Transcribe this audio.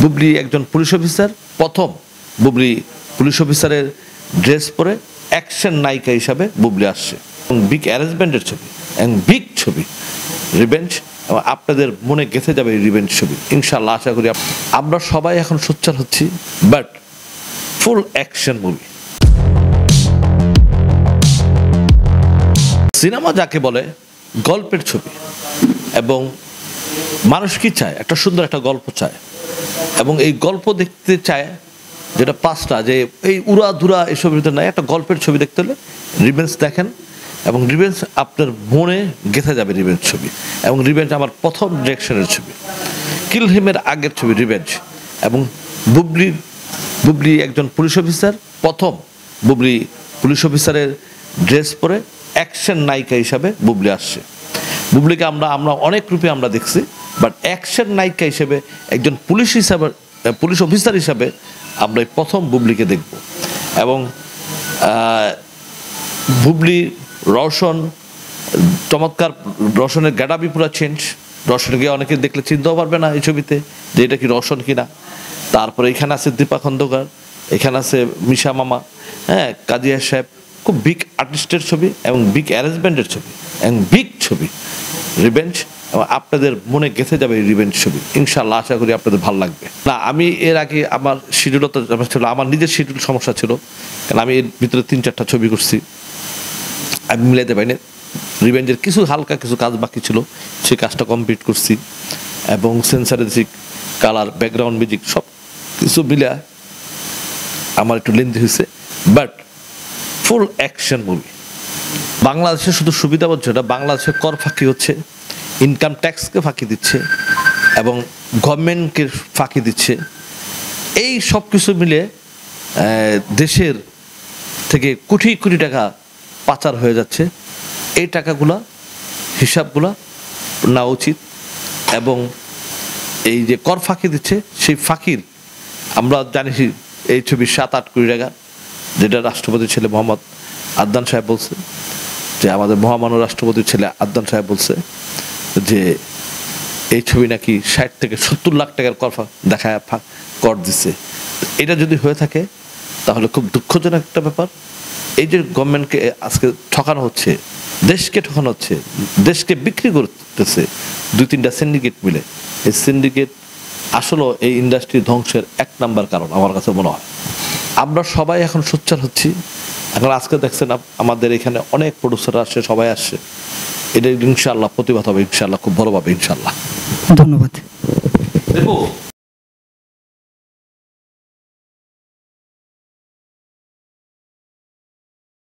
বুবলি একজন police officer, প্রথম Bubly police অফিসারের ড্রেস পরে অ্যাকশন নায়িকা হিসাবে বুবলি আসছে এবং বিগ অ্যারেঞ্জমেন্টের ছবি এবং বিগ ছবি রিভেঞ্জ, এবং আপনাদের মনে গেঁথে যাবে এই রিভেঞ্জ ছবি ইনশাআল্লাহ। আশা করি আমরা সবাই এখন সোচ্চার হচ্ছি, but full action movie. Cinema যাকে বলে গল্পের ছবি, এবং মানুষ কি চায়, একটা সুন্দর একটা গল্প চায়, এবং এই গল্প দেখতে চায় যেটা পাঁচটা, যে এই উড়া ধুরা এসবের ভিতরে নাই, একটা গল্পের ছবি দেখতে হলে রিভেঞ্জ দেখেন, এবং রিভেঞ্জ আপনার মনে গেঁথে যাবে রিভেঞ্জ ছবি। এবং রিভেঞ্জ আমার প্রথম ডিরেকশনের ছবি, কিল হিমের আগের ছবি রিভেঞ্জ, এবং বুবলি একজন পুলিশ অফিসার, প্রথম বুবলি পুলিশ অফিসারের ড্রেস পরে অ্যাকশন নায়িকা হিসাবে বুবলি আসছে। বুবলিকে আমরা অনেক রূপে আমরা দেখছি, বাট অ্যাকশন নায়িকা হিসেবে একজন পুলিশ অফিসার হিসাবে আমরা এই প্রথম বুবলিকে দেখব। এবং বুবলি রওশন চমৎকার, রওশনের গ্যাটাপই পুরো চেঞ্জ, রওশনকে অনেকে দেখলে চিনতেও পারবে না এই ছবিতে যে এটা কি রওশন কিনা। তারপরে এখানে আছে দীপা খন্দকার, এখানে আছে মিশা মামা, হ্যাঁ, কাজিয়া সাহেব, খুব বিগ আর্টিস্টের ছবি এবং বিগ অ্যারেঞ্জমেন্টের ছবি এবং বিগ ছবি রিভেঞ্জ, এবং আপনাদের মনে গেঁথে যাবে এই রিভেঞ্জ ছবি ইনশাআল্লাহ। আশা করি আপনাদের ভালো লাগবে। না, আমি এর আগে আমার শিডিউলও ছিল, আমার নিজের শিডিউল সমস্যা ছিল, কারণ আমি এর ভিতরে 3-4টা ছবি করছি, আমি মিলাইতে পারিনি। রিভেঞ্জের হালকা কিছু কাজ বাকি ছিল, সেই কাজটা কমপ্লিট করছি, এবং সেন্সারের কালার, ব্যাকগ্রাউন্ড মিউজিক সব কিছু মিলা আমার একটু লেন্দি হয়েছে, বাট ফুল অ্যাকশন মুভি। বাংলাদেশে শুধু সুবিধা হচ্ছে না, বাংলাদেশে কর ফাঁকি হচ্ছে, ইনকাম ট্যাক্সকে ফাঁকি দিচ্ছে, এবং গভর্নমেন্টকে ফাঁকি দিচ্ছে। এই সব কিছু মিলে দেশের থেকে কোটি কোটি টাকা পাচার হয়ে যাচ্ছে। এই টাকাগুলা হিসাবগুলা নেওয়া উচিত, এবং এই যে কর ফাঁকি দিচ্ছে সেই ফাঁকির আমরা জানি এই ছবির 7-8 কোটি টাকা, যেটা রাষ্ট্রপতির ছেলে মোহাম্মদ আদনান সাহেব বলছে, যে আমাদের মহামান্য রাষ্ট্রপতির ছেলে আদনান সাহেব বলছে যে এই ছবি নাকি 60 থেকে 70 লাখ টাকার কর দিচ্ছে। এটা যদি হয়ে থাকে তাহলে খুব দুঃখজনক একটা ব্যাপার। এই যে গভর্নমেন্টকে আজকে ঠকানো হচ্ছে, দেশকে ঠকানো হচ্ছে, দেশকে বিক্রি করতেছে 2-3টা সিন্ডিকেট মিলে। এই সিন্ডিকেট আসলে এই ইন্ডাস্ট্রি ধ্বংসের 1 নাম্বার কারণ আমার কাছে মনে হয়। আমরা সবাই এখন সোচ্চার হচ্ছি। এখন আজকে দেখছেন আমাদের এখানে অনেক প্রডিউসার আসছে, সবাই আসছে, এটা ইনশাআল্লাহ প্রতিবাদ হবে ইনশাআল্লাহ, খুব ভালোভাবে ইনশাআল্লাহ। ধন্যবাদ। দেখো